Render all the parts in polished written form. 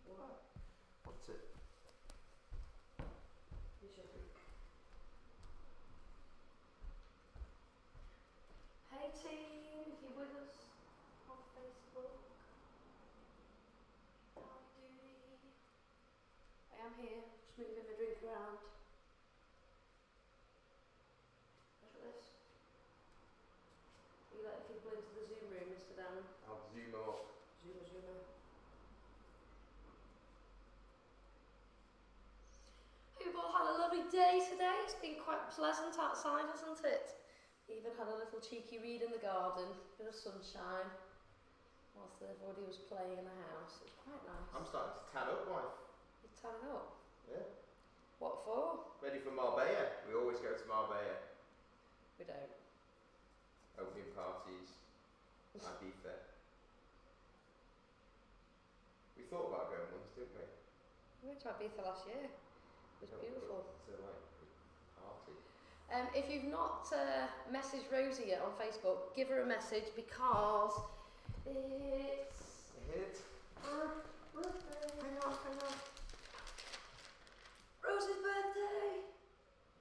What? What's it? Here's your drink. Hey team, if you're with us on Facebook, howdy doody. I am here, just moving my drink around. Look at this. You let people into the Zoom room, Mr. Dan. I'll zoom up. Zoomer. We've all had a lovely day today. It's been quite pleasant outside, hasn't it? Even had a little cheeky read in the garden, bit of sunshine, whilst everybody was playing in the house. It was quite nice. I'm starting to tan up, wife. You're tanning up? Yeah. What for? Ready for Marbella. We always go to Marbella. We don't. Opening parties. Ibiza. We thought about going once, didn't we? We went to Ibiza last year. It was beautiful. It's a party. If you've not messaged Rosie yet on Facebook, give her a message because it's her birthday. Hang on. Rosie's birthday.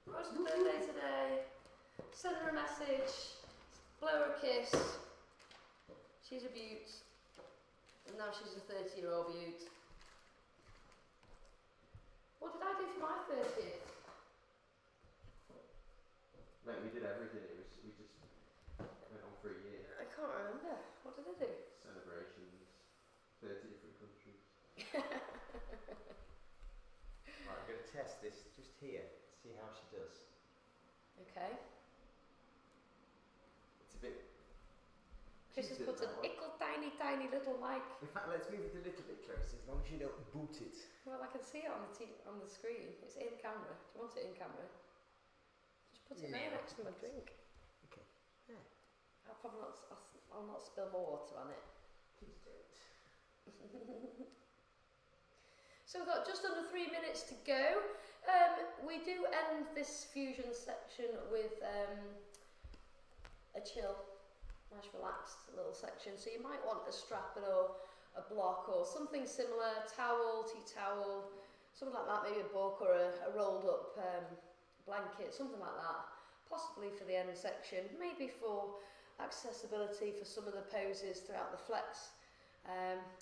Rosie's birthday today. Send her a message. Blow her a kiss. She's a beaut. And now she's a 30-year-old beaut. What did I do for my 30th? Mate, we did everything. We just went on for a year. I can't remember. What did I do? Celebrations. 30 different countries. Right, I'm going to test this just here. See how she does. Okay. It's a bit... Chris has put an ickle tiny little mic. In fact, let's move it a little bit closer, as long as you don't boot it. Well, I can see it on the screen. It's in camera. Do you want it in camera? Just put it there next to my drink. Okay. Yeah. I'll not spill more water on it. Please don't. So we've got just under 3 minutes to go. We do end this fusion section with a chill, nice relaxed little section. So you might want a strap or a block or something similar, towel, tea towel, something like that, maybe a book or a rolled up blanket, something like that. Possibly for the end section, maybe for accessibility for some of the poses throughout the flex.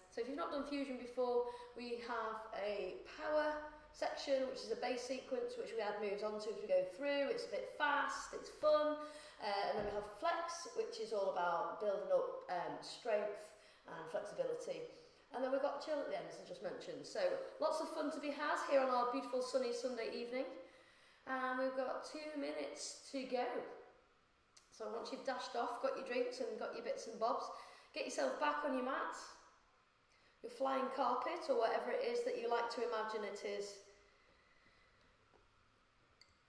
So if you've not done fusion before, we have a power section, which is a bass sequence, which we add moves onto as we go through. It's a bit fast, it's fun. And then we have flex, which is all about building up strength and flexibility. And then we've got chill at the end, as I just mentioned. So lots of fun to be had here on our beautiful sunny Sunday evening. And we've got 2 minutes to go. So once you've dashed off, got your drinks and got your bits and bobs, get yourself back on your mat, your flying carpet or whatever it is that you like to imagine it is.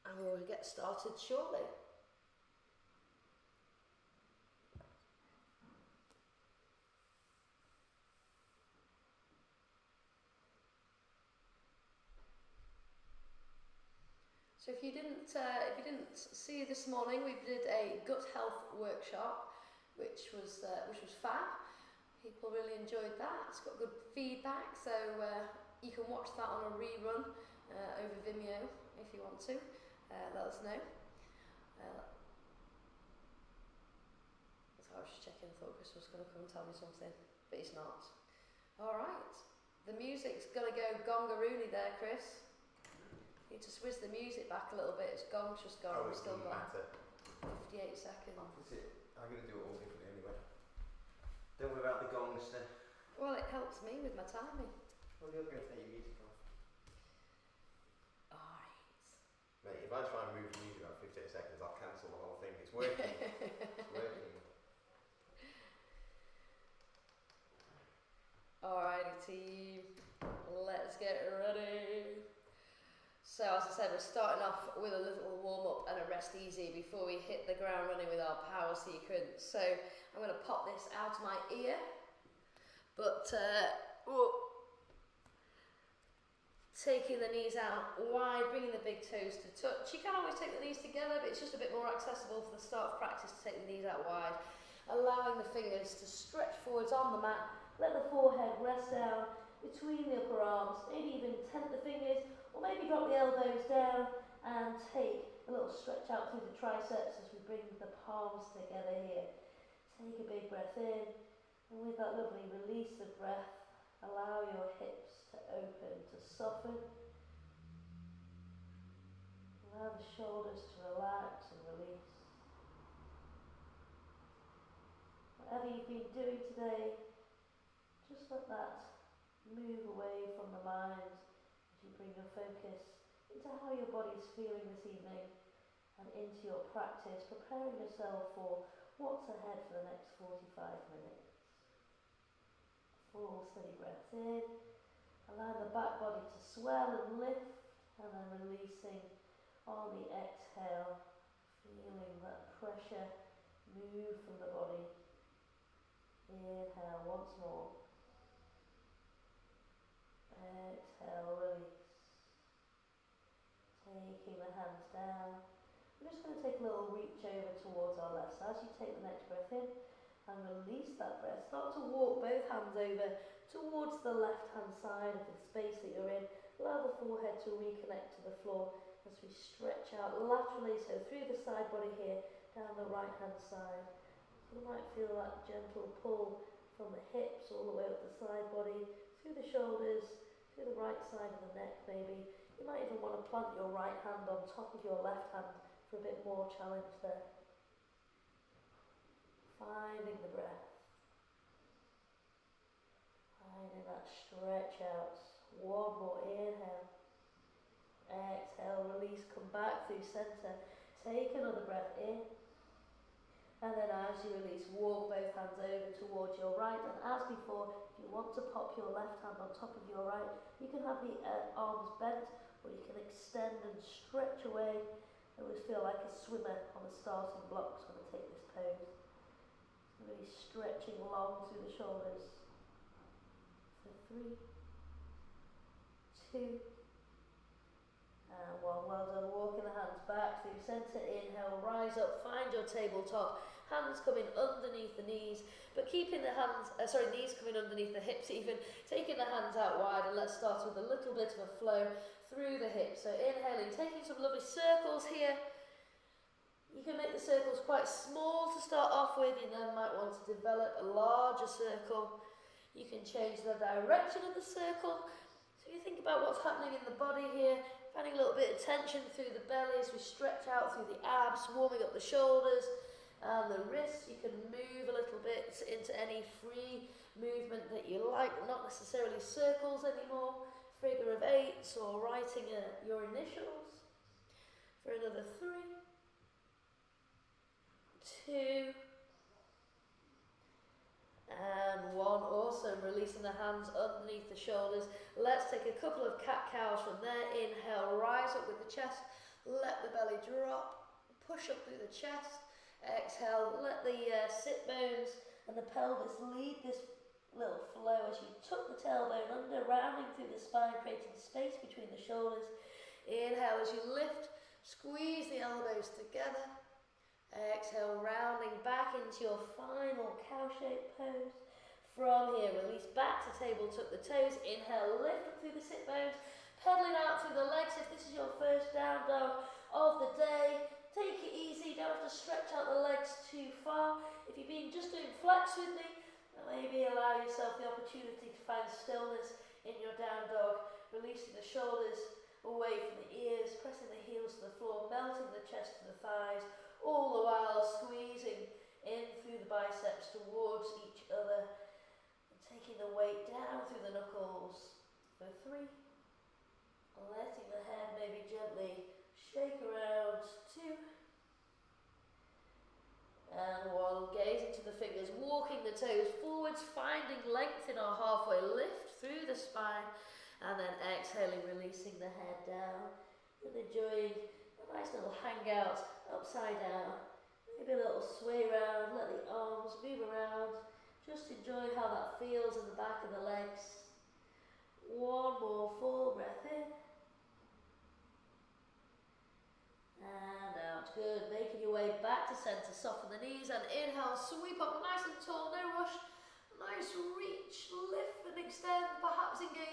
And we'll get started shortly. So if you didn't see this morning, we did a gut health workshop, which was fab. People really enjoyed that. It's got good feedback, so you can watch that on a rerun over Vimeo if you want to. Let us know. So I was just checking. I thought Chris was going to come and tell me something, but he's not. All right, the music's going to go gongaroony there, Chris. You need to swizz the music back a little bit. It's gone, just gone. Oh, We've still got matter. 58 seconds. I'm going to do it all differently anyway. Don't worry about the gongs then. Well, it helps me with my timing. Well, you're going to take your music off. Alright. Mate, if I try and move the music about 58 seconds, I'll cancel the whole thing. It's working. It's working. Alrighty team, let's get ready. So as I said, we're starting off with a little warm up and a rest easy before we hit the ground running with our power sequence. So I'm going to pop this out of my ear, but taking the knees out wide, bringing the big toes to touch. You can always take the knees together, but it's just a bit more accessible for the start of practice to take the knees out wide, allowing the fingers to stretch forwards on the mat. Let the forehead rest down, between the upper arms, maybe even tent the fingers, or maybe drop the elbows down and take a little stretch out through the triceps as we bring the palms together here. Take a big breath in, and with that lovely release of breath, allow your hips to open, to soften. Allow the shoulders to relax and release. Whatever you've been doing today, just let that move away from the mind as you bring your focus into how your body is feeling this evening and into your practice, preparing yourself for what's ahead for the next 45 minutes. Full steady breath in, allow the back body to swell and lift, and then releasing on the exhale, feeling that pressure move from the body. Inhale once more. Exhale, release. Taking the hands down. We're just going to take a little reach over towards our left. So as you take the next breath in and release that breath, start to walk both hands over towards the left hand side of the space that you're in. Allow the forehead to reconnect to the floor as we stretch out laterally, so through the side body here, down the right hand side. You might feel that gentle pull from the hips all the way up the side body, through the shoulders, through the right side of the neck maybe. You might even want to plant your right hand on top of your left hand for a bit more challenge there. Finding the breath. Finding that stretch out. One more inhale. Exhale, release, come back through centre. Take another breath in. And then as you release, walk both hands over towards your right. And as before, if you want to pop your left hand on top of your right, you can have the arms bent, or you can extend and stretch away. I always feel like a swimmer on the starting blocks when I take this pose. Really stretching long through the shoulders. So 3, 2, and 1. Well done. Walking the hands back through centre. Inhale, rise up, find your tabletop. Hands coming underneath the knees, but keeping the knees coming underneath the hips even. Taking the hands out wide, and let's start with a little bit of a flow through the hips. So inhaling, taking some lovely circles here. You can make the circles quite small to start off with. You then might want to develop a larger circle. You can change the direction of the circle. So you think about what's happening in the body here, finding a little bit of tension through the belly as we stretch out through the abs, warming up the shoulders and the wrists. You can move a little bit into any free movement that you like, not necessarily circles anymore, figure of eights or writing your initials. For another 3, 2, and 1. Awesome. Releasing the hands underneath the shoulders. Let's take a couple of cat-cows from there. Inhale, rise up with the chest. Let the belly drop. Push up through the chest. Exhale, let the sit bones and the pelvis lead this little flow as you tuck the tailbone under, rounding through the spine, creating space between the shoulders. Inhale as you lift, squeeze the elbows together. Exhale, rounding back into your final cow-shaped pose. From here, release back to table, tuck the toes. Inhale, lift up through the sit bones, pedaling out through the legs. If this is your first down dog of the day, take it easy, don't have to stretch out the legs too far. If you've been just doing flex with me, maybe allow yourself the opportunity to find stillness in your down dog, releasing the shoulders away from the ears, pressing the heels to the floor, melting the chest to the thighs, all the while squeezing in through the biceps towards each other, and taking the weight down through the knuckles. For 3, letting the head maybe gently shake around. 2, and 1. Gaze into the fingers, walking the toes forwards, finding length in our halfway lift through the spine, and then exhaling, releasing the head down, and enjoying a nice little hangout upside down. Maybe a little sway round, let the arms move around. Just enjoy how that feels in the back of the legs. 1 more full breath in. And out. Good. Making your way back to centre. Soften the knees and inhale. Sweep up nice and tall. No rush. Nice reach. Lift and extend. Perhaps engage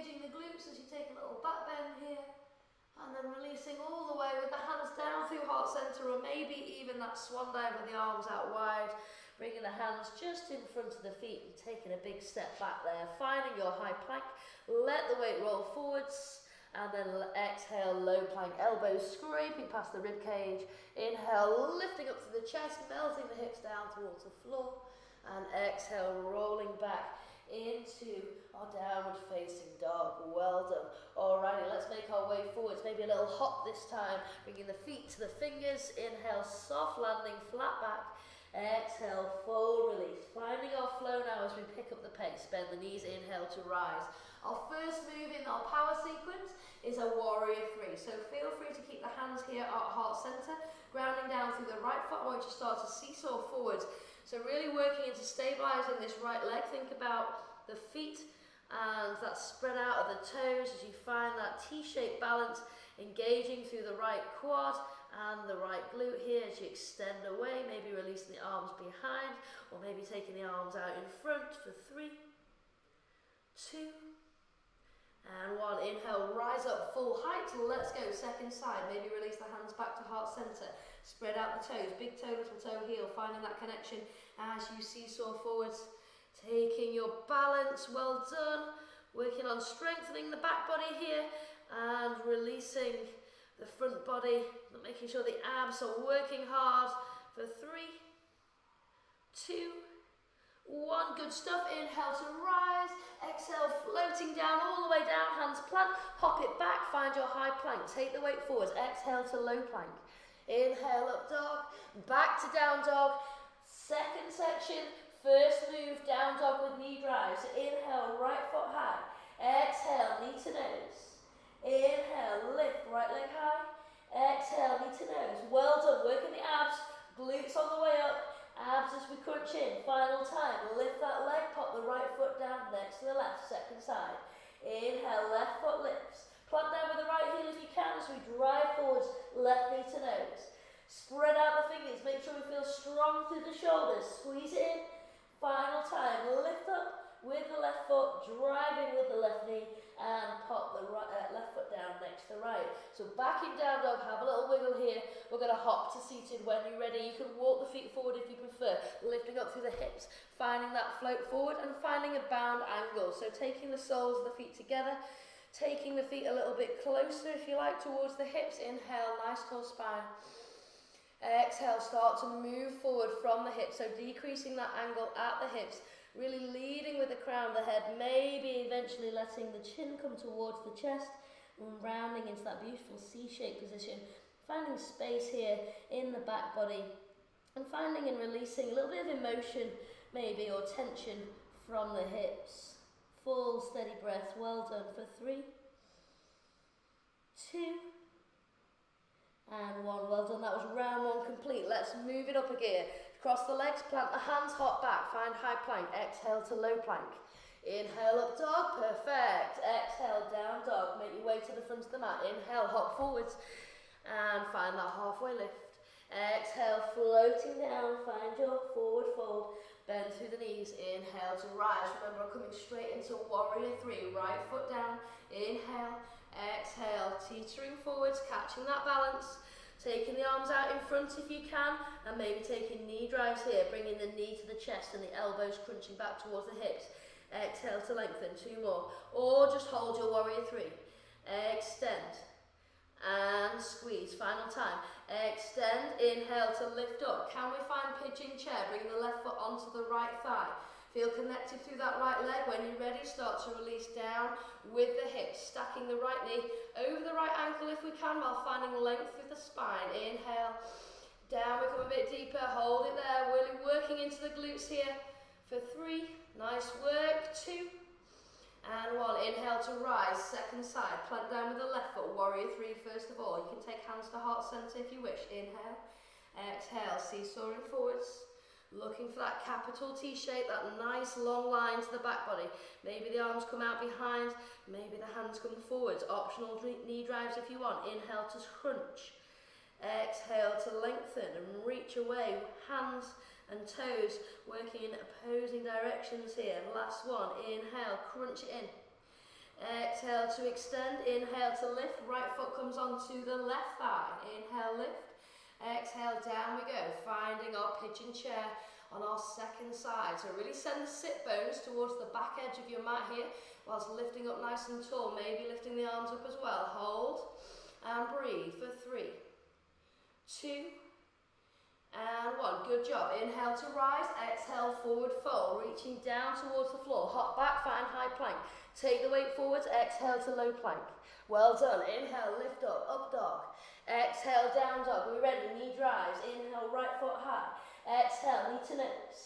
heart center, or maybe even that swan dive with the arms out wide, bringing the hands just in front of the feet and taking a big step back there, finding your high plank, let the weight roll forwards, and then exhale, low plank, elbows scraping past the rib cage, inhale, lifting up to the chest, melting the hips down towards the floor, and exhale, rolling back into our downward facing dog. Well done. Alrighty, let's make our way forwards, maybe a little hop this time, bringing the feet to the fingers, inhale, soft landing, flat back, exhale, fold, release, finding our flow now as we pick up the pace, bend the knees, inhale to rise. Our first move in our power sequence is a warrior three, so feel free to keep the hands here at heart center, grounding down through the right foot. I want you to start to seesaw forwards, so really working into stabilizing this right leg. Think about the feet and that spread out of the toes as you find that T-shaped balance, engaging through the right quad and the right glute here as you extend away, maybe releasing the arms behind, or maybe taking the arms out in front for 3, 2, and 1. Inhale, rise up full height. Let's go, second side. Maybe release the hands back to heart center. Spread out the toes, big toe, little toe, heel, finding that connection as you seesaw forwards. Taking your balance, well done. Working on strengthening the back body here and releasing the front body, making sure the abs are working hard for 3, 2, 1. Good stuff. Inhale to rise. Exhale, floating down, all the way down, hands plant, hop it back, find your high plank, take the weight forwards, exhale to low plank. Inhale, up dog, back to down dog. Second section, first move, down dog with knee drives. Inhale, right foot high. Exhale, knee to nose. Inhale, lift, right leg high. Exhale, knee to nose. Well done, working the abs, glutes on the way up. Abs as we crunch in. Final time. Lift that leg, pop the right foot down next to the left, second side. Inhale, left foot lifts. Plant down with the right heel if you can as we drive forwards, left knee to nose. Spread out the fingers, make sure we feel strong through the shoulders. Squeeze it in. Final time. Lift up with the left foot, driving with the left knee, and pop the left foot down next to the right. So back in down dog, have a little wiggle here. We're going to hop to seated when you're ready. You can walk the feet forward if you prefer, lifting up through the hips, finding that float forward and finding a bound angle. So taking the soles of the feet together, taking the feet a little bit closer if you like towards the hips. Inhale, nice tall spine. Exhale, start to move forward from the hips, so decreasing that angle at the hips, really leading with the crown of the head, maybe eventually letting the chin come towards the chest and rounding into that beautiful C-shaped position, finding space here in the back body and finding and releasing a little bit of emotion maybe or tension from the hips. Full steady breath. Well done for 3, 2 and 1. Well done. That was round 1 complete. Let's move it up a gear. Cross the legs, plant the hands, hop back, find high plank, exhale to low plank. Inhale, up dog, perfect. Exhale, down dog, make your way to the front of the mat. Inhale, hop forwards, and find that halfway lift. Exhale, floating down, find your forward fold. Bend through the knees, inhale to rise. Remember, I'm coming straight into warrior 3, right foot down. Inhale, exhale, teetering forwards, catching that balance. Taking the arms out in front if you can, and maybe taking knee drives here, bringing the knee to the chest and the elbows crunching back towards the hips. Exhale to lengthen, 2 more. Or just hold your warrior 3. Extend and squeeze. Final time. Extend, inhale to lift up. Can we find pigeon chair? Bring the left foot onto the right thigh. Feel connected through that right leg. When you're ready, start to release down with the hips, stacking the right knee over the right ankle if we can, while finding length through the spine. Inhale, down, we come a bit deeper, hold it there, really working into the glutes here for 3, nice work, 2, and 1. Inhale to rise, second side, plant down with the left foot, warrior 3 first of all. You can take hands to heart center if you wish. Inhale, exhale, seesawing forwards. Looking for that capital T shape, that nice long line to the back body. Maybe the arms come out behind, maybe the hands come forwards. Optional knee drives if you want. Inhale to crunch. Exhale to lengthen and reach away. Hands and toes working in opposing directions here. Last one. Inhale, crunch it in. Exhale to extend. Inhale to lift. Right foot comes onto the left thigh. Inhale, lift. Exhale, down we go, finding our pigeon chair on our second side. So really send the sit bones towards the back edge of your mat here, whilst lifting up nice and tall, maybe lifting the arms up as well. Hold and breathe for 3, 2, and 1. Good job. Inhale to rise, exhale, forward fold, reaching down towards the floor. Hop back, find high plank. Take the weight forwards, exhale to low plank. Well done. Inhale, lift up dog. Exhale, down dog. We're ready, knee drives. Inhale, right foot high. Exhale, knee to nose.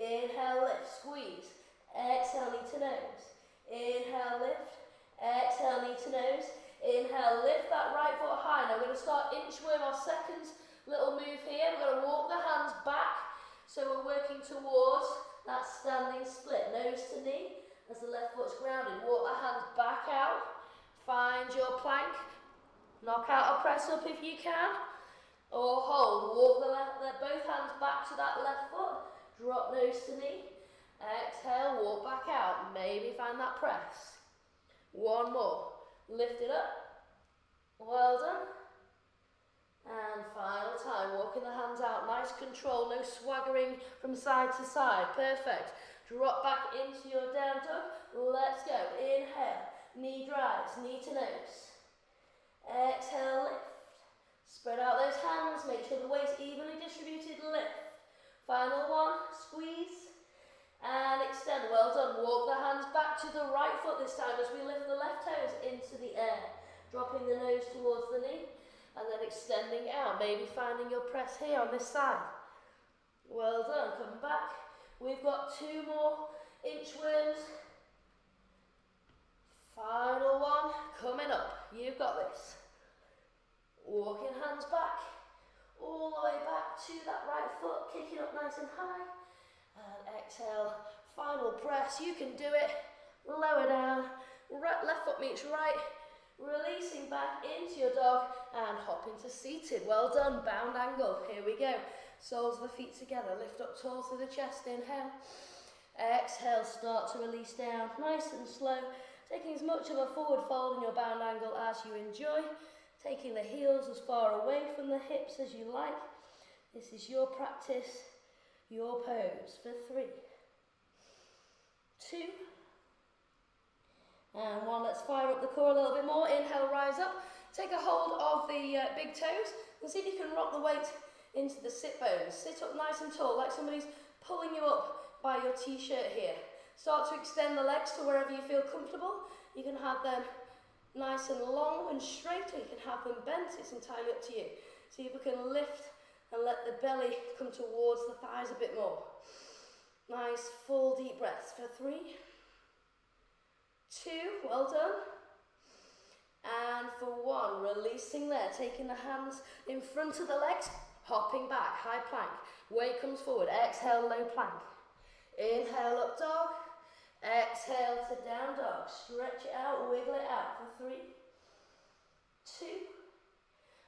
Inhale, lift, squeeze. Exhale, knee to nose. Inhale, lift. Exhale, knee to nose. Inhale, lift that right foot high. Now we're going to start inchworm our second little move here. We're going to walk the hands back. So we're working towards that standing split. Nose to knee as the left foot's grounded. Walk the hands back out. Find your plank. Knock out a press up if you can. Or hold. Walk both hands back to that left foot. Drop nose to knee. Exhale, walk back out. Maybe find that press. One more. Lift it up. Well done. And final time, walking the hands out, nice control, no swaggering from side to side, perfect. Drop back into your down dog, let's go. Inhale, knee drives, knee to nose. Exhale, lift. Spread out those hands, make sure the weight's evenly distributed, lift. Final one, squeeze. And extend, well done. Walk the hands back to the right foot this time as we lift the left toes into the air. Dropping the nose towards the knee. And then extending out, maybe finding your press here on this side. Well done, come back. We've got 2 more inchworms. Final one, coming up. You've got this. Walking hands back, all the way back to that right foot, kicking up nice and high. And exhale, final press, you can do it. Lower down, left foot meets right. Releasing back into your dog and hop into seated. Well done, bound angle. Here we go. Soles of the feet together. Lift up tall through the chest. Inhale. Exhale, start to release down. Nice and slow. Taking as much of a forward fold in your bound angle as you enjoy. Taking the heels as far away from the hips as you like. This is your practice, your pose for 3, 2, and 1. Let's fire up the core a little bit more. Inhale, rise up. Take a hold of the big toes and see if you can rock the weight into the sit bones. Sit up nice and tall, like somebody's pulling you up by your t-shirt here. Start to extend the legs to wherever you feel comfortable. You can have them nice and long and straight, or you can have them bent. It's entirely up to you. See if we can lift and let the belly come towards the thighs a bit more. Nice, full, deep breaths for 3, 2, well done. And for 1, releasing there, taking the hands in front of the legs, hopping back, high plank. Weight comes forward, exhale, low plank. Inhale, up dog. Exhale to down dog. Stretch it out, wiggle it out for 3, 2,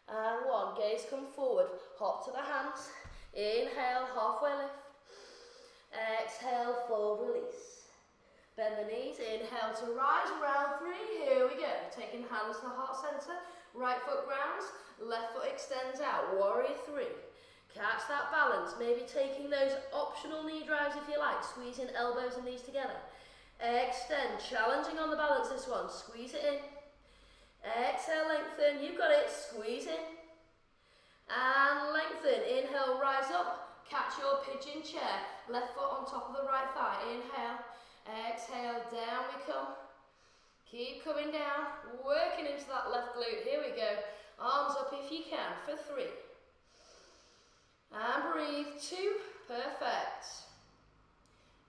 and 1. Gaze come forward, hop to the hands. Inhale, halfway lift. Exhale, fold, release. Bend the knees, inhale to rise, round 3, here we go. Taking hands to heart center, right foot grounds, left foot extends out, warrior 3. Catch that balance, maybe taking those optional knee drives if you like, squeezing elbows and knees together. Extend, challenging on the balance this one, squeeze it in. Exhale, lengthen, you've got it, squeeze in. And lengthen, inhale, rise up, catch your pigeon chair, left foot on top of the right thigh, inhale. Exhale, down we come. Keep coming down, working into that left glute. Here we go. Arms up if you can for 3. And breathe, 2. Perfect.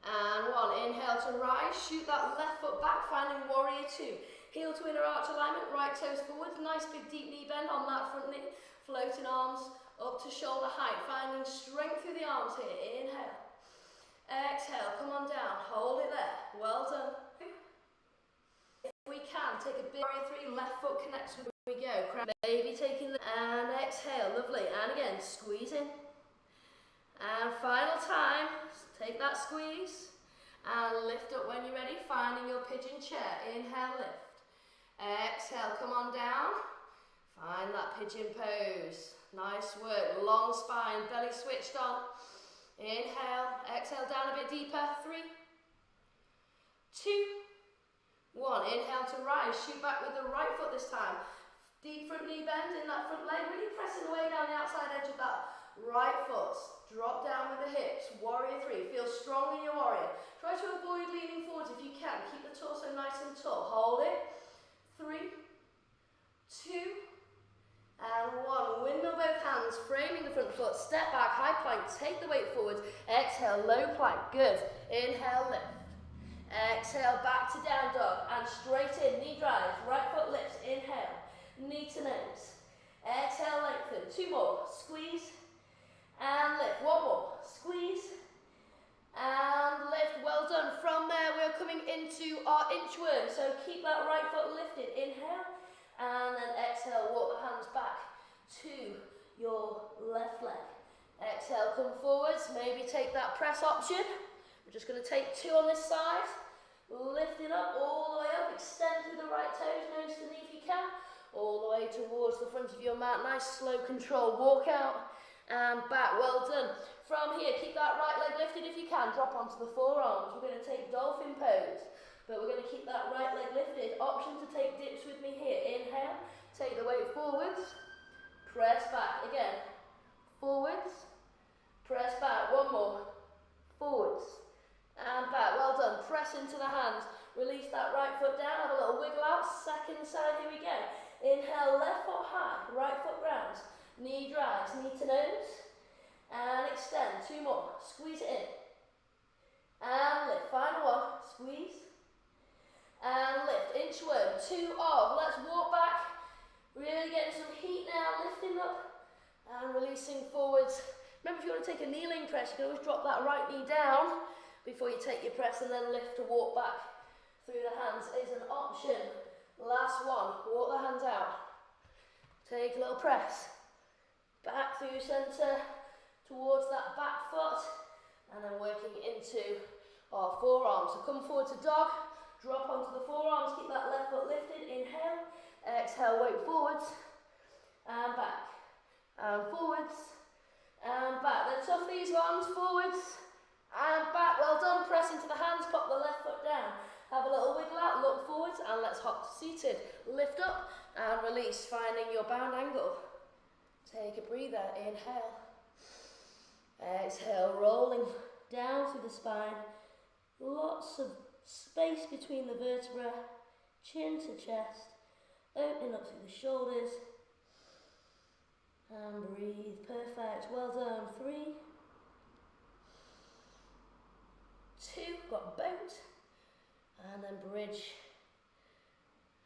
And 1. Inhale to rise. Shoot that left foot back, finding warrior 2. Heel to inner arch alignment, right toes forward. Nice big deep knee bend on that front knee. Floating arms up to shoulder height, finding strength through the arms here. Inhale. Exhale, come on down, hold it there, well done. If we can, take a big warrior 3, left foot connects with we go. Maybe taking the, and exhale, lovely, and again, squeeze in. And final time, take that squeeze, and lift up when you're ready, finding your pigeon chair. Inhale, lift. Exhale, come on down, find that pigeon pose. Nice work. Long spine, belly switched on. Inhale, exhale down a bit deeper. 3, 2, 1. Inhale to rise. Shoot back with the right foot this time. Deep front knee bend in that front leg. Really pressing away down the outside edge of that right foot. Drop down with the hips. Warrior 3. Feel strong in your warrior. Try to avoid leaning forwards if you can. Keep the torso nice and tall. Hold it. 3, 2, and 1. Windmill both hands, framing the front foot. Step back, high plank. Take the weight forward. Exhale, low plank. Good. Inhale, lift. Exhale, back to down dog. And straight in, knee drives. Right foot lifts. Inhale, knee to nose. Exhale, lengthen. 2 more. Squeeze. And lift. 1 more. Squeeze. And lift. Well done. From there, we're coming into our inchworm. So keep that right foot lifted. Inhale. And then exhale, walk the hands back to your left leg. Exhale, come forwards. Maybe take that press option. We're just going to take 2 on this side. Lift it up, all the way up. Extend through the right toes, nose to knee if you can. All the way towards the front of your mat. Nice, slow control. Walk out and back. Well done. From here, keep that right leg lifted if you can. Drop onto the forearms. We're going to take dolphin pose. But we're going to keep that right leg lifted. Option to take dips with me here. Inhale, take the weight forwards, press back. Again, forwards, press back. 1 more, forwards, and back. Well done. Press into the hands. Release that right foot down. Have a little wiggle out. Second side, here we go. Inhale, left foot high, right foot grounds. Knee drives, knee to nose. And extend. 2 more. Squeeze it in. And lift. Final 1. Squeeze. And lift, inchworm, 2 of. Let's walk back. Really getting some heat now, lifting up and releasing forwards. Remember, if you want to take a kneeling press, you can always drop that right knee down before you take your press and then lift to walk back through the hands is an option. Last 1, walk the hands out. Take a little press. Back through centre towards that back foot and then working into our forearms. So come forward to dog. Drop onto the forearms, keep that left foot lifted, inhale, exhale, weight forwards, and back, and forwards, and back. Then tough these ones, forwards, and back. Well done, press into the hands, pop the left foot down. Have a little wiggle out, look forwards, and let's hop to seated. Lift up, and release, finding your bound angle. Take a breather, inhale, exhale, rolling down through the spine. Lots of space between the vertebrae, chin to chest, opening up through the shoulders, and breathe. Perfect. Well done. 3, 2, got boat, and then bridge.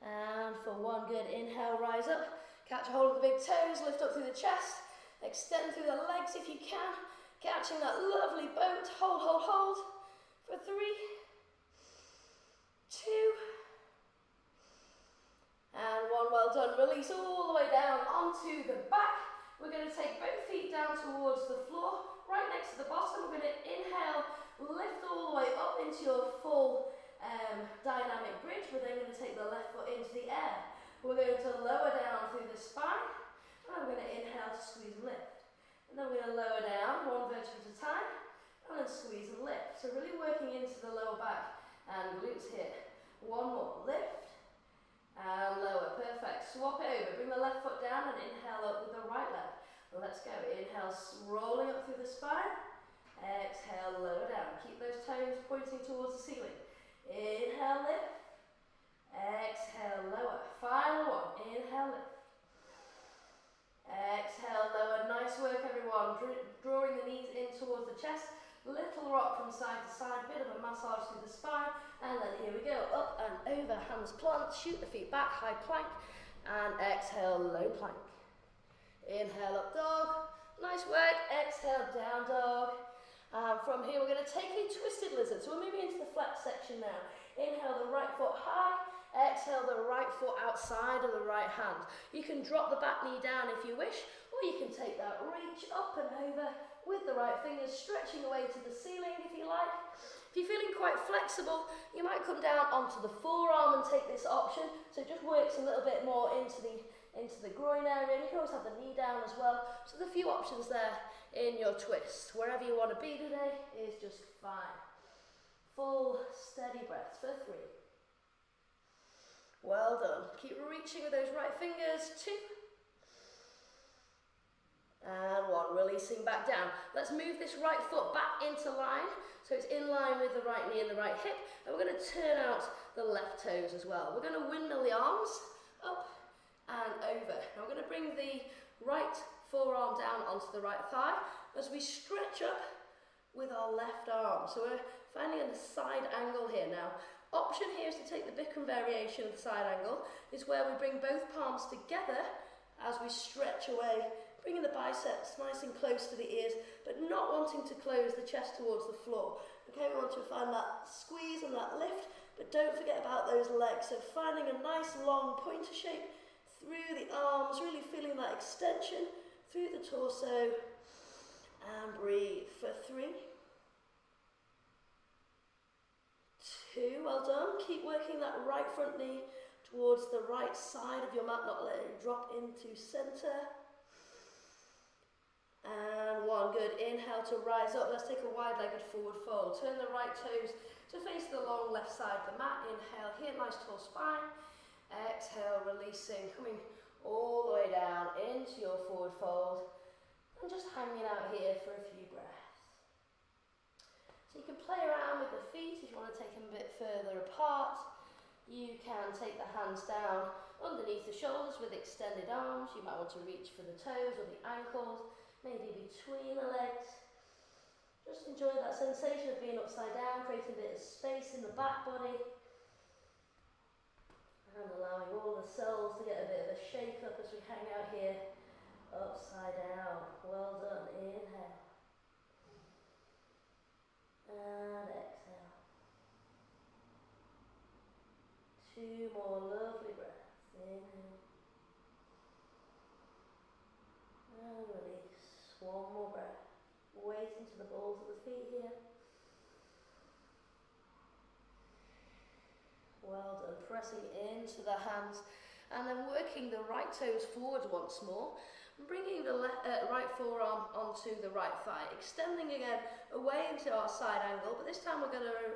And for 1, good. Inhale, rise up, catch a hold of the big toes, lift up through the chest, extend through the legs if you can, catching that lovely boat. Hold, hold, hold. For 3, 2, and 1. Well done. Release all the way down onto the back. We're going to take both feet down towards the floor, right next to the bottom. We're going to inhale, lift all the way up into your full dynamic bridge. We're then going to take the left foot into the air. We're going to lower down through the spine, and I'm going to inhale to squeeze and lift. And then we're going to lower down 1 vertebra at a time, and then squeeze and lift. So really working into the lower back and glutes here. 1 more, lift, and lower, perfect. Swap it over, bring the left foot down and inhale up with the right leg. Let's go, inhale, rolling up through the spine, exhale, lower down. Keep those toes pointing towards the ceiling. Inhale, lift, exhale, lower. Final 1, inhale, lift, exhale, lower. Nice work, everyone. Drawing the knees in towards the chest. Little rock from side to side, bit of a massage through the spine, and then here we go, up and over, hands plant, shoot the feet back, high plank, and exhale, low plank. Inhale, up dog, nice work, exhale, down dog, and from here we're going to take a twisted lizard, so we're moving into the flex section now. Inhale the right foot high, exhale the right foot outside of the right hand. You can drop the back knee down if you wish, or you can take that reach up and over with the right fingers, stretching away to the ceiling if you like. If you're feeling quite flexible, you might come down onto the forearm and take this option, so it just works a little bit more into the into the groin area. You can always have the knee down as well. So there's a few options there in your twist. Wherever you want to be today is just fine. Full, steady breaths for 3. Well done. Keep reaching with those right fingers. 2. And 1. Releasing back down. Let's move this right foot back into line. So it's in line with the right knee and the right hip. And we're going to turn out the left toes as well. We're going to windmill the arms up and over. Now we're going to bring the right forearm down onto the right thigh as we stretch up with our left arm. So we're finding a side angle here now. Option here is to take the Bikram variation of the side angle. Is where we bring both palms together as we stretch away, bringing the biceps nice and close to the ears, but not wanting to close the chest towards the floor. Okay, we want to find that squeeze and that lift, but don't forget about those legs. So finding a nice long pointer shape through the arms, really feeling that extension through the torso, and breathe for 3. 2, well done. Keep working that right front knee towards the right side of your mat, not letting it drop into center. And 1, good. Inhale to rise up. Let's take a wide-legged forward fold. Turn the right toes to face the long left side of the mat. Inhale here, nice tall spine. Exhale, releasing, coming all the way down into your forward fold. And just hanging out here for a few breaths. So you can play around with the feet if you want to take them a bit further apart. You can take the hands down underneath the shoulders with extended arms. You might want to reach for the toes or the ankles. Maybe between the legs. Just enjoy that sensation of being upside down, creating a bit of space in the back body. And allowing all the cells to get a bit of a shake up as we hang out here, upside down. Well done. Inhale. And exhale. 2 more lovely breaths. Inhale. And release. 1 more breath. Weight into the balls of the feet here. Well done. Pressing into the hands and then working the right toes forward once more. Bringing the right forearm onto the right thigh. Extending again away into our side angle, but this time we're going to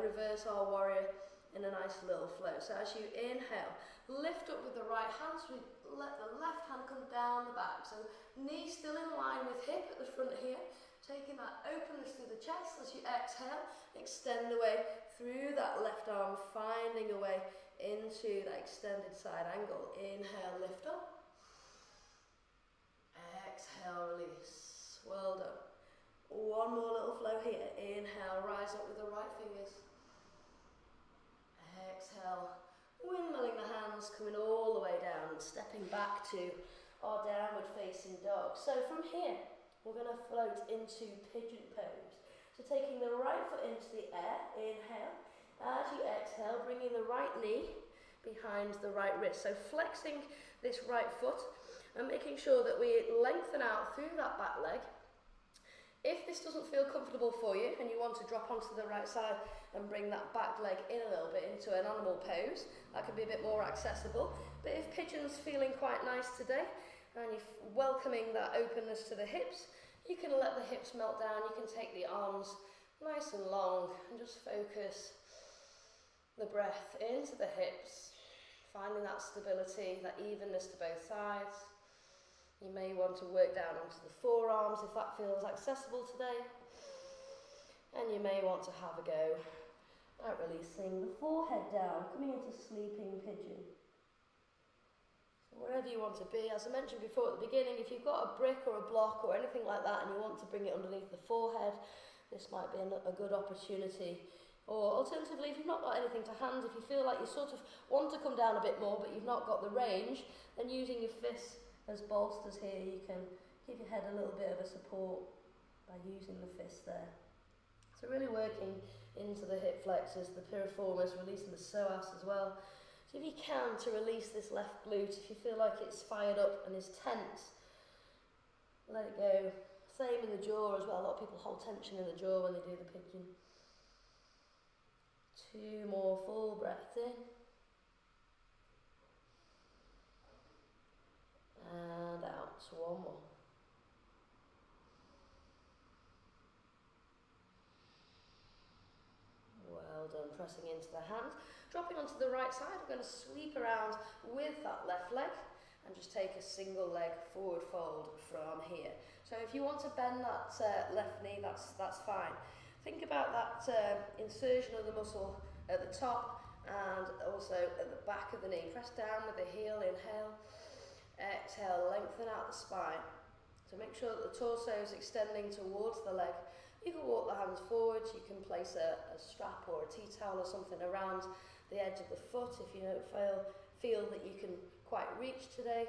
reverse our warrior in a nice little flow. So as you inhale, lift up with the right hand, so we let the left hand come down the back. So knee still in line with hip at the front here, taking that openness through the chest. As you exhale, extend away through that left arm, finding a way into that extended side angle. Inhale, lift up. Exhale, release. Well done. 1 more little flow here. Inhale, rise up with the right fingers. Exhale, windmilling the hands, coming all the way down and stepping back to our downward facing dog. So from here, we're going to float into pigeon pose. So taking the right foot into the air, inhale. As you exhale, bringing the right knee behind the right wrist. So flexing this right foot and making sure that we lengthen out through that back leg. If this doesn't feel comfortable for you and you want to drop onto the right side and bring that back leg in a little bit into an animal pose, that can be a bit more accessible. But if pigeon's feeling quite nice today and you're welcoming that openness to the hips, you can let the hips melt down. You can take the arms nice and long and just focus the breath into the hips, finding that stability, that evenness to both sides. You may want to work down onto the forearms if that feels accessible today. And you may want to have a go at releasing the forehead down, coming into sleeping pigeon. So wherever you want to be, as I mentioned before at the beginning, if you've got a brick or a block or anything like that and you want to bring it underneath the forehead, this might be a good opportunity. Or alternatively, if you've not got anything to hand, if you feel like you sort of want to come down a bit more but you've not got the range, then using your fists as bolsters here, you can give your head a little bit of a support by using the fist there. So really working into the hip flexors, the piriformis, releasing the psoas as well. So if you can, to release this left glute, if you feel like it's fired up and is tense, let it go. Same in the jaw as well. A lot of people hold tension in the jaw when they do the pigeon. 2 more full breaths in. and out. One more. Well done. Pressing into the hand. Dropping onto the right side, we're going to sweep around with that left leg and just take a single leg forward fold from here. So if you want to bend that left knee, that's fine. Think about that insertion of the muscle at the top and also at the back of the knee. Press down with the heel, inhale. Exhale, lengthen out the spine. So make sure that the torso is extending towards the leg. You can walk the hands forward, you can place a strap or a tea towel or something around the edge of the foot if you don't feel that you can quite reach today.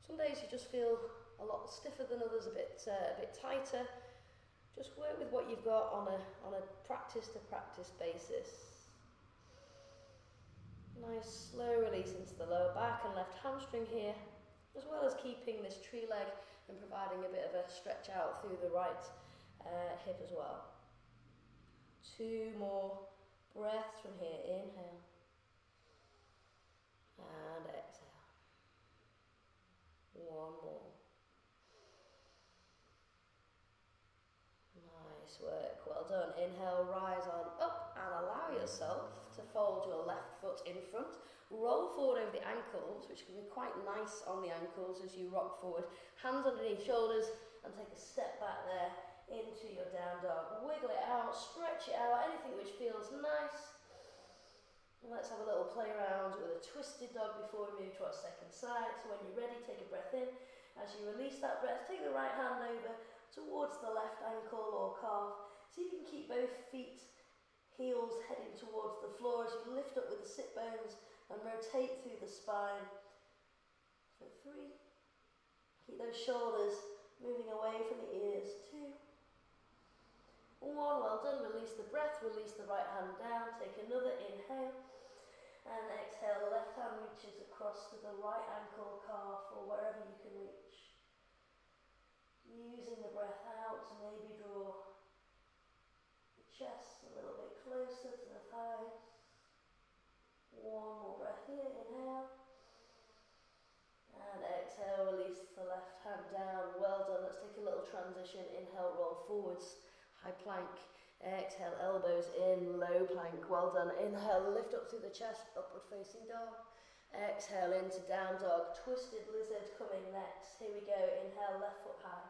Some days you just feel a lot stiffer than others, a bit tighter. Just work with what you've got on a practice to practice basis. Nice slow release into the lower back and left hamstring here, as well as keeping this tree leg and providing a bit of a stretch out through the right hip as well. 2 more breaths from here. Inhale and exhale. 1 more. Nice work, well done. Inhale, rise on up and allow yourself to fold your left foot in front. Roll forward over the ankles, which can be quite nice on the ankles as you rock forward. Hands underneath shoulders and take a step back there into your down dog. Wiggle it out, stretch it out, anything which feels nice. And let's have a little play around with a twisted dog before we move to our second side. So when you're ready, take a breath in. As you release that breath, take the right hand over towards the left ankle or calf. See if you can keep both feet, heels heading towards the floor as you lift up with the sit bones and rotate through the spine. For 3. Keep those shoulders moving away from the ears. 2. 1, well done. Release the breath, release the right hand down. Take another inhale and exhale. Left hand reaches across to the right ankle, calf, or wherever you can reach. Using the breath out to maybe draw the chest a little bit closer to the thighs. 1 more breath here. Inhale and exhale. Release the left hand down. Well done. Let's take a little transition. Inhale, roll forwards. High plank, exhale, elbows in, low plank, well done. Inhale, lift up through the chest, upward facing dog. Exhale into down dog, twisted lizard coming next. Here we go, inhale, left foot high.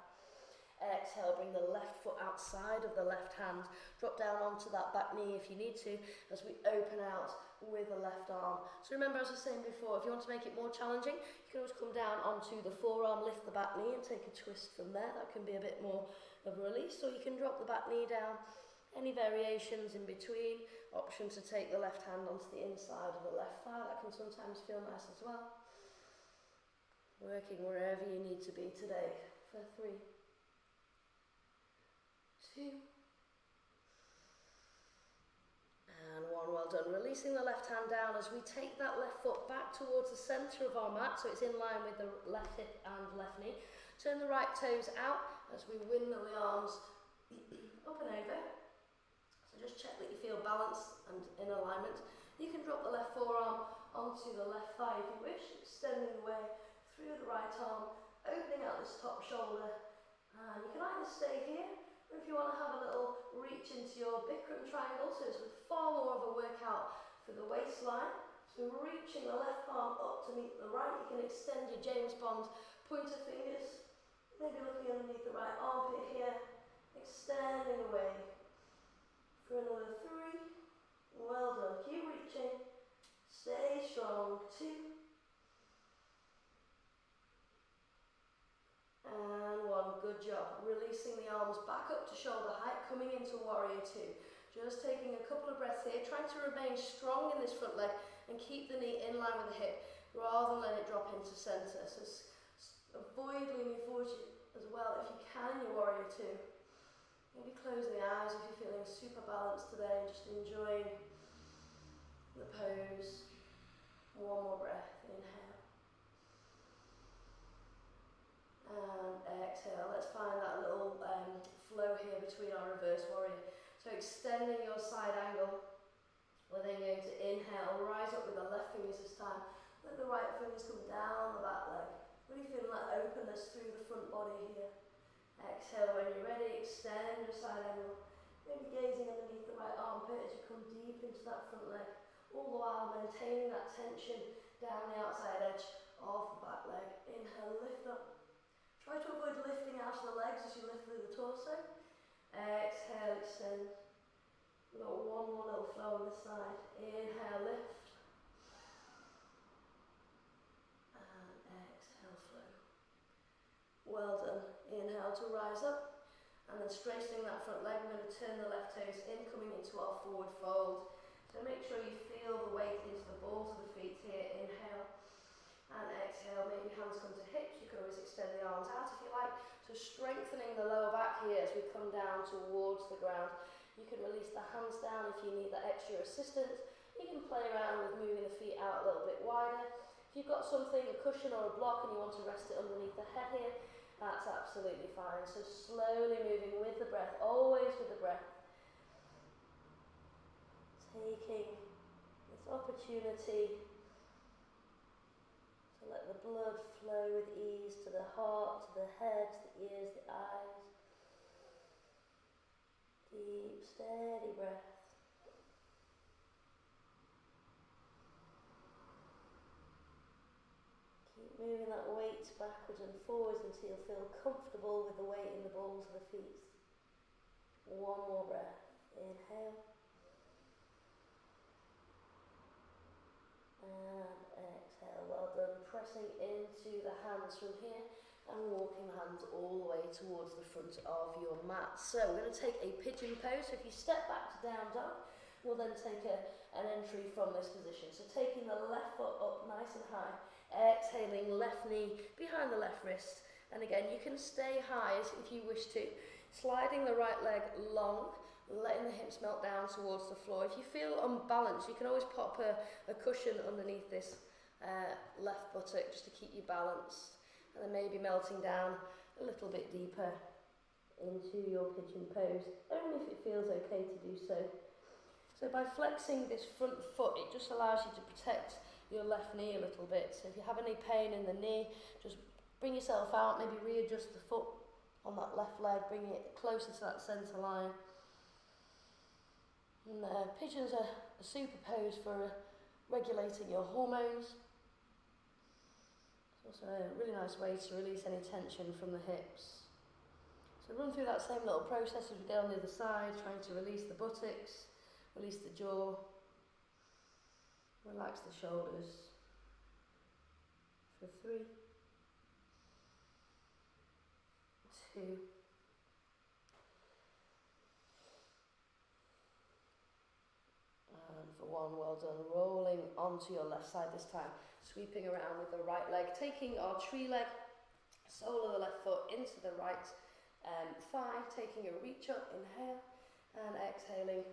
Exhale, bring the left foot outside of the left hand. Drop down onto that back knee if you need to, as we open out with the left arm. So remember, as I was saying before, if you want to make it more challenging, you can always come down onto the forearm, lift the back knee and take a twist from there. That can be a bit more of a release, or you can drop the back knee down. Any variations in between. Option to take the left hand onto the inside of the left thigh. That can sometimes feel nice as well. Working wherever you need to be today. For 3, 2, and 1. Well done. Releasing the left hand down as we take that left foot back towards the centre of our mat, so it's in line with the left hip and left knee. Turn the right toes out as we windmill the arms up and over. So just check that you feel balanced and in alignment. You can drop the left forearm onto the left thigh if you wish, extending the way through the right arm, opening out this top shoulder. And you can either stay here, or if you want to have a little reach into your Bikram triangle, so it's far more of a workout for the waistline. So reaching the left palm up to meet the right, you can extend your James Bond pointer fingers, maybe looking underneath the right armpit here, extending away. For another 3, well done, keep reaching, stay strong. 2, and 1, good job. Releasing the arms back up to shoulder height, coming into warrior 2. Just taking a couple of breaths here, trying to remain strong in this front leg and keep the knee in line with the hip rather than let it drop into centre. So avoid leaning forward as well if you can in your warrior 2. Maybe closing the eyes if you're feeling super balanced today, just enjoying the pose. 1 more breath, inhale. And exhale. Let's find that little flow here between our reverse warrior. So extending your side angle. We're then going to inhale, rise up with the left fingers this time. Let the right fingers come down the back leg. Really feel us through the front body here. Exhale when you're ready, extend your side angle. Maybe gazing underneath the right armpit as you come deep into that front leg, all the while maintaining that tension down the outside edge of the back leg. Inhale, lift up. Try to avoid lifting out of the legs as you lift through the torso. Exhale, extend. We've got one more little flow on this side. Inhale, lift. And exhale, flow. Well done. Inhale to rise up. And then straightening that front leg, we're going to turn the left toes in, coming into our forward fold. So make sure you feel the weight into the balls of the feet here. Inhale and exhale. Maybe hands come to hips. You can always extend the arms out if you like. So strengthening the lower back here as we come down towards the ground. You can release the hands down if you need that extra assistance. You can play around with moving the feet out a little bit wider. If you've got something, a cushion or a block, and you want to rest it underneath the head here, that's absolutely fine. So slowly moving with the breath, always with the breath. Taking this opportunity to let the blood flow with ease to the heart, to the head, to the ears, the eyes. Deep, steady breath. Keep moving that weight backwards and forwards until you feel comfortable with the weight in the balls of the feet. One more breath. Inhale. And exhale. Well done. Pressing into the hands from here and walking the hands all the way towards the front of your mat. So we're going to take a pigeon pose. So if you step back to down dog, we'll then take an entry from this position. So taking the left foot up nice and high, exhaling left knee behind the left wrist. And again, you can stay high if you wish to. Sliding the right leg long, letting the hips melt down towards the floor. If you feel unbalanced, you can always pop a cushion underneath this left buttock just to keep you balanced. And then maybe melting down a little bit deeper into your pigeon pose, only if it feels okay to do so. So by flexing this front foot, it just allows you to protect your left knee a little bit. So if you have any pain in the knee, just bring yourself out, maybe readjust the foot on that left leg, bring it closer to that centre line. And pigeons are a super pose for regulating your hormones. It's also a really nice way to release any tension from the hips. So run through that same little process as we go on the other side, trying to release the buttocks, release the jaw, relax the shoulders. For 3, 2, and for 1, well done. Rolling onto your left side this time, sweeping around with the right leg, taking our tree leg, sole of the left foot into the right thigh, taking a reach up, inhale, and exhaling.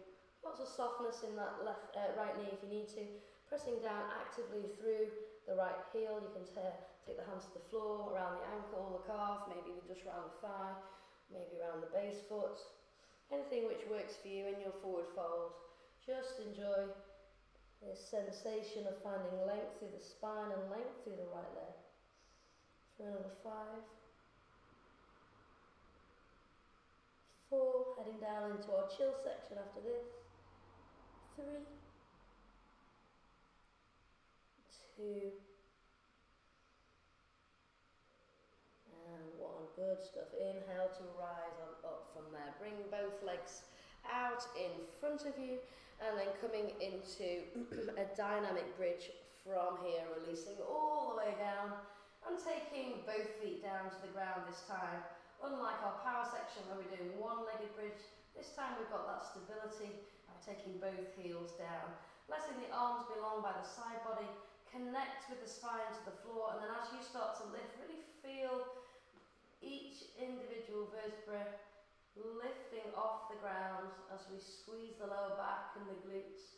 Lots of softness in that right knee if you need to. Pressing down actively through the right heel. You can take the hands to the floor, around the ankle, the calf, maybe just around the thigh, maybe around the base foot. Anything which works for you in your forward fold. Just enjoy this sensation of finding length through the spine and length through the right leg. For another 5, 4, heading down into our chill section after this. 3, 2, and 1. Good stuff. Inhale to rise on up from there. Bring both legs out in front of you, and then coming into a dynamic bridge from here, releasing all the way down and taking both feet down to the ground this time. Unlike our power section where we're doing one-legged bridge, this time we've got that stability by taking both heels down. Letting the arms be long by the side body, connect with the spine to the floor, and then as you start to lift, really feel each individual vertebra lifting off the ground as we squeeze the lower back and the glutes.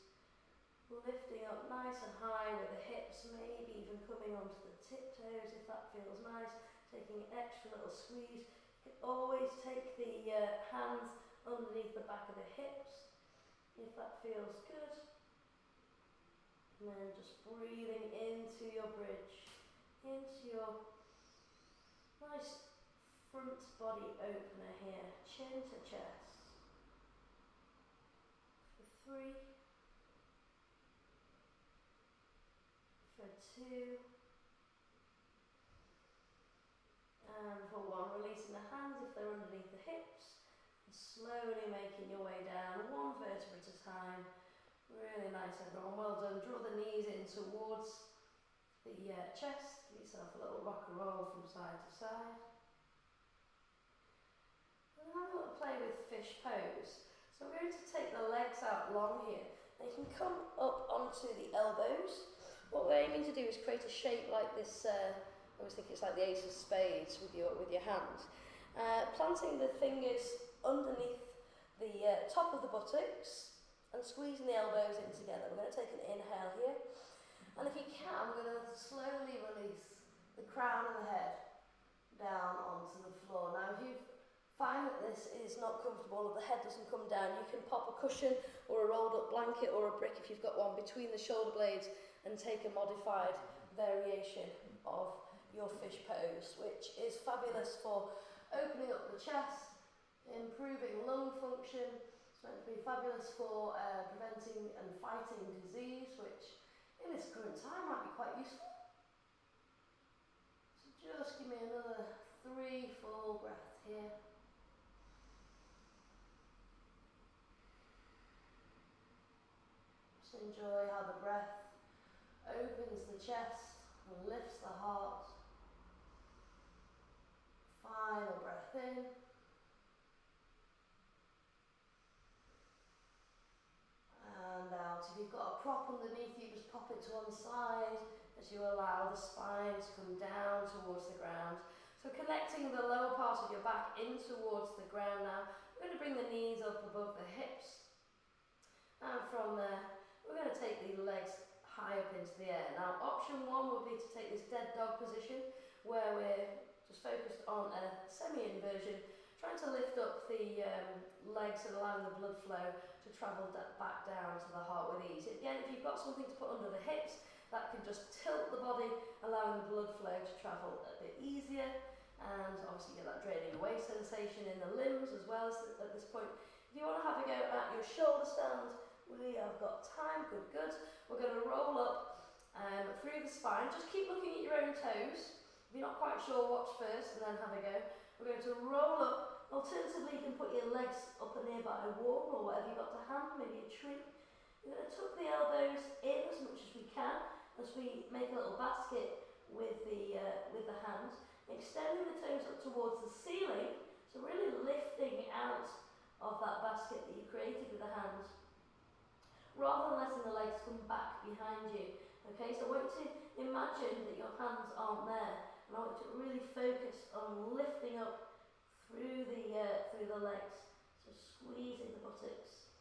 Lifting up nice and high with the hips, maybe even coming onto the tiptoes if that feels nice. Taking an extra little squeeze. You can always take the hands underneath the back of the hips if that feels good. And then just breathing into your bridge, into your Nice front body opener here, chin to chest. For 3, for 2, and for 1. Releasing the hands if they're underneath the hips, and slowly making your way down, 1 vertebra at a time. Really nice, everyone. Well done. Draw the knees in towards the chest. Give yourself a little rock and roll from side to side. And have a little play with fish pose. So we're going to take the legs out long here. They can come up onto the elbows. What we're aiming to do is create a shape like this. I always think it's like the ace of spades with your hand. Planting the fingers underneath the top of the buttocks and squeezing the elbows in together. We're going to take an inhale here. And if you can, we're going to slowly release the crown of the head down onto the floor. Now, if you find that this is not comfortable or the head doesn't come down, you can pop a cushion or a rolled up blanket or a brick if you've got one between the shoulder blades and take a modified variation of your fish pose, which is fabulous for opening up the chest, improving lung function. It's meant to be fabulous for preventing and fighting disease, which in this current time might be quite useful. So just give me another 3 full breaths here. Just enjoy how the breath opens the chest and lifts the heart. Final breath in. And out. If you've got a prop underneath you, just pop it to one side as you allow the spine to come down towards the ground. So connecting the lower part of your back in towards the ground now. We're going to bring the knees up above the hips. And from there, we're going to take the legs high up into the air. Now, option 1 would be to take this dead dog position where we're just focused on a semi-inversion, trying to lift up the legs and allowing the blood flow to travel back down to the heart with ease. Again, if you've got something to put under the hips, that can just tilt the body, allowing the blood flow to travel a bit easier, and obviously get that draining away sensation in the limbs as well as at this point. If you want to have a go at your shoulder stand, we have got time, good. We're going to roll up through the spine. Just keep looking at your own toes. If you're not quite sure, watch first and then have a go. We're going to roll up. Alternatively, you can put your legs up a nearby wall or whatever you've got to hand, maybe a tree. We're going to tuck the elbows in as much as we can as we make a little basket with the hands, extending the toes up towards the ceiling, so really lifting out of that basket that you created with the hands, rather than letting the legs come back behind you. Okay, so I want you to imagine that your hands aren't there, and I want you to really focus on lifting up through the legs, so squeezing the buttocks,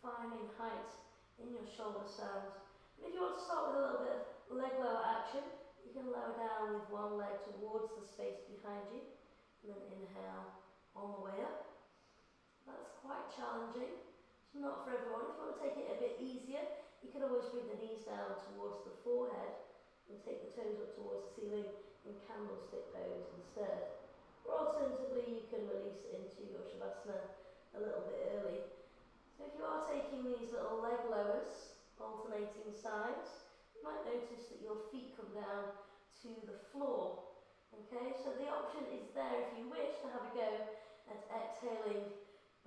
finding height in your shoulder stand. And if you want to start with a little bit of leg lower action, you can lower down with one leg towards the space behind you, and then inhale on the way up. That's quite challenging. It's not for everyone. If you want to take it a bit easier, you can always bring the knees down towards the forehead and take the toes up towards the ceiling in candlestick pose instead. Or alternatively, you can release into your shavasana a little bit early. So if you are taking these little leg lowers, alternating sides, you might notice that your feet come down to the floor. Okay, so the option is there if you wish to have a go at exhaling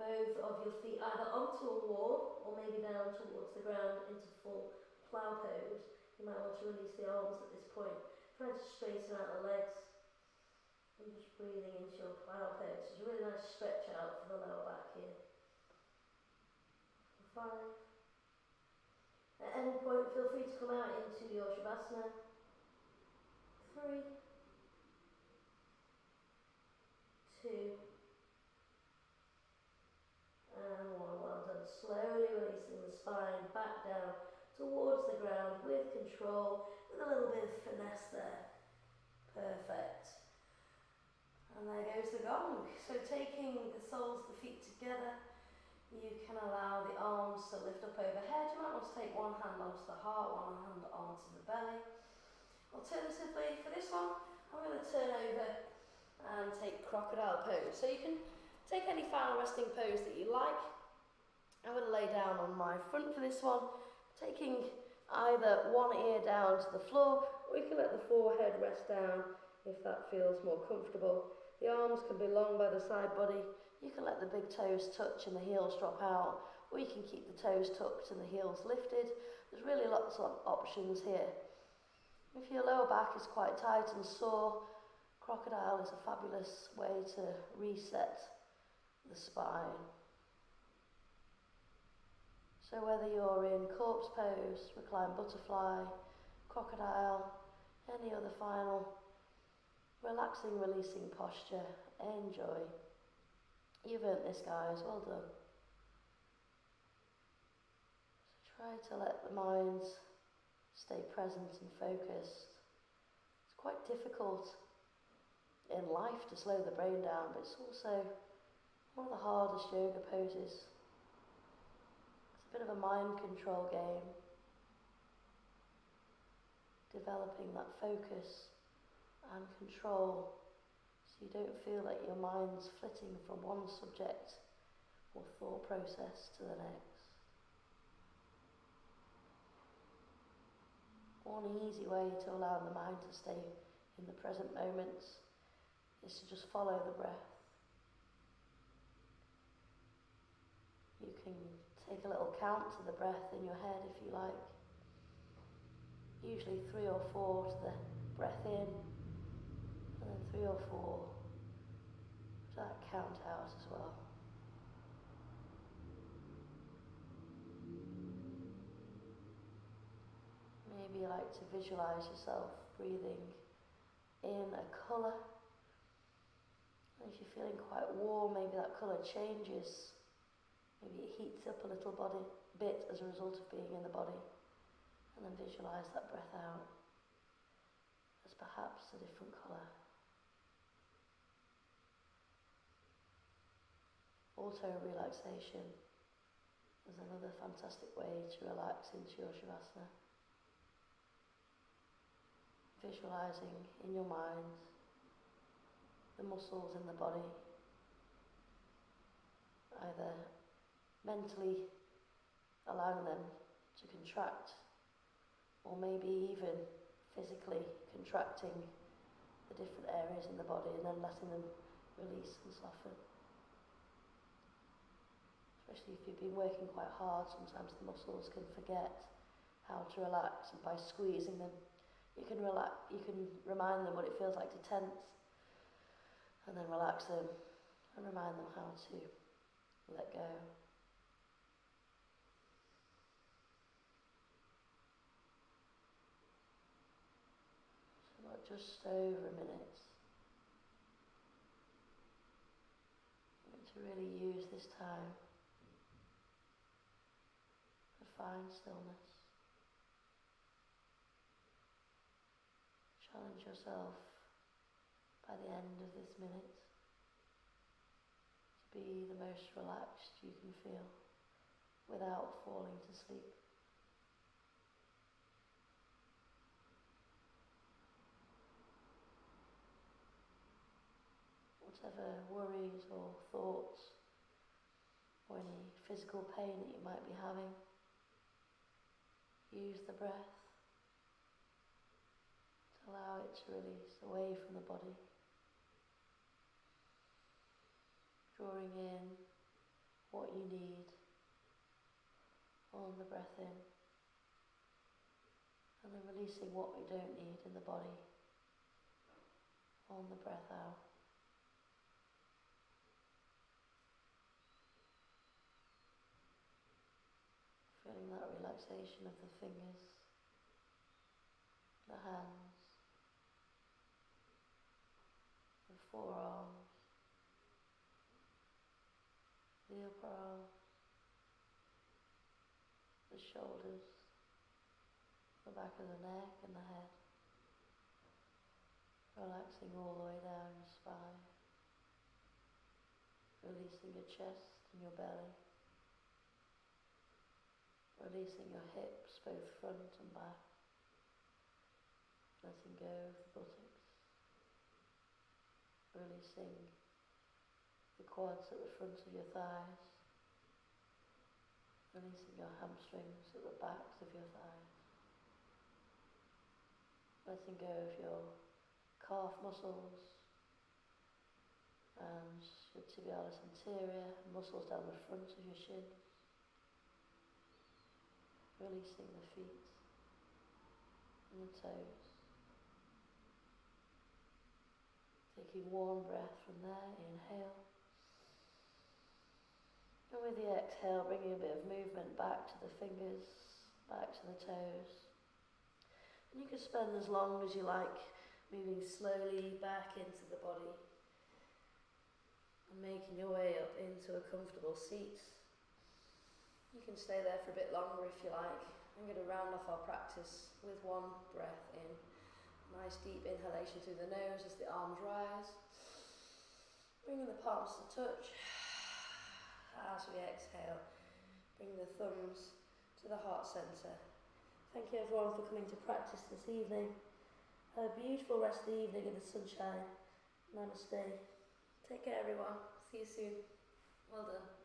both of your feet either onto a wall or maybe down towards the ground into full plough pose. You might want to release the arms at this point, trying to straighten out the legs and just breathing into your plough pose. It's a really nice stretch out for the lower back here. 5. At any point, feel free to come out into your shavasana. 3, 2, and 1. Well done. Slowly releasing the spine back down towards the ground with control, with a little bit of finesse there. Perfect. And there goes the gong. So taking the soles of the feet together, you can allow the arms to lift up overhead. You might want to take one hand onto the heart, one hand onto the belly. Alternatively, for this one, I'm going to turn over and take crocodile pose. So you can take any final resting pose that you like. I'm going to lay down on my front for this one, taking either one ear down to the floor, or you can let the forehead rest down if that feels more comfortable. The arms can be long by the side body. You can let the big toes touch and the heels drop out, or you can keep the toes tucked and the heels lifted. There's really lots of options here. If your lower back is quite tight and sore, crocodile is a fabulous way to reset the spine. So whether you're in corpse pose, reclined butterfly, crocodile, any other final relaxing, releasing posture, enjoy. You've earned this, guys, well done. So try to let the mind stay present and focused. It's quite difficult in life to slow the brain down, but it's also one of the hardest yoga poses. It's a bit of a mind control game, developing that focus and control so you don't feel like your mind's flitting from one subject or thought process to the next. One easy way to allow the mind to stay in the present moment is to just follow the breath. You can take a little count to the breath in your head if you like. Usually 3 or 4 to the breath in, and then 3 or 4 to that count out as well. Maybe you like to visualise yourself breathing in a colour. And if you're feeling quite warm, maybe that colour changes. Maybe it heats up a little bit as a result of being in the body. And then visualise that breath out as perhaps a different colour. Auto-relaxation is another fantastic way to relax into your Shavasana. Visualising in your mind the muscles in the body, either mentally allowing them to contract, or maybe even physically contracting the different areas in the body and then letting them release and soften. Especially if you've been working quite hard, sometimes the muscles can forget how to relax, and by squeezing them, you can remind them what it feels like to tense, and then relax them and remind them how to let go. So about just over a minute. I'm going to really use this time for fine stillness. Challenge yourself by the end of this minute to be the most relaxed you can feel without falling to sleep. Whatever worries or thoughts or any physical pain that you might be having, use the breath to allow it to release away from the body, drawing in what you need on the breath in, and then releasing what we don't need in the body on the breath out. Feeling that relaxation of the fingers, the hands, the forearms, the upper arms, the shoulders, the back of the neck and the head. Relaxing all the way down your spine, releasing your chest and your belly, releasing your hips, both front and back, letting go of the buttocks, releasing the quads at the front of your thighs, releasing your hamstrings at the backs of your thighs, letting go of your calf muscles and your tibialis anterior, muscles down the front of your shins, releasing the feet and the toes. Taking one breath from there, inhale. And with the exhale, bringing a bit of movement back to the fingers, back to the toes. And you can spend as long as you like moving slowly back into the body and making your way up into a comfortable seat. You can stay there for a bit longer if you like. I'm going to round off our practice with one breath in. Nice deep inhalation through the nose as the arms rise. Bringing the palms to touch. As we exhale, bring the thumbs to the heart centre. Thank you everyone for coming to practice this evening. Have a beautiful rest of the evening in the sunshine. Namaste. Take care everyone. See you soon. Well done.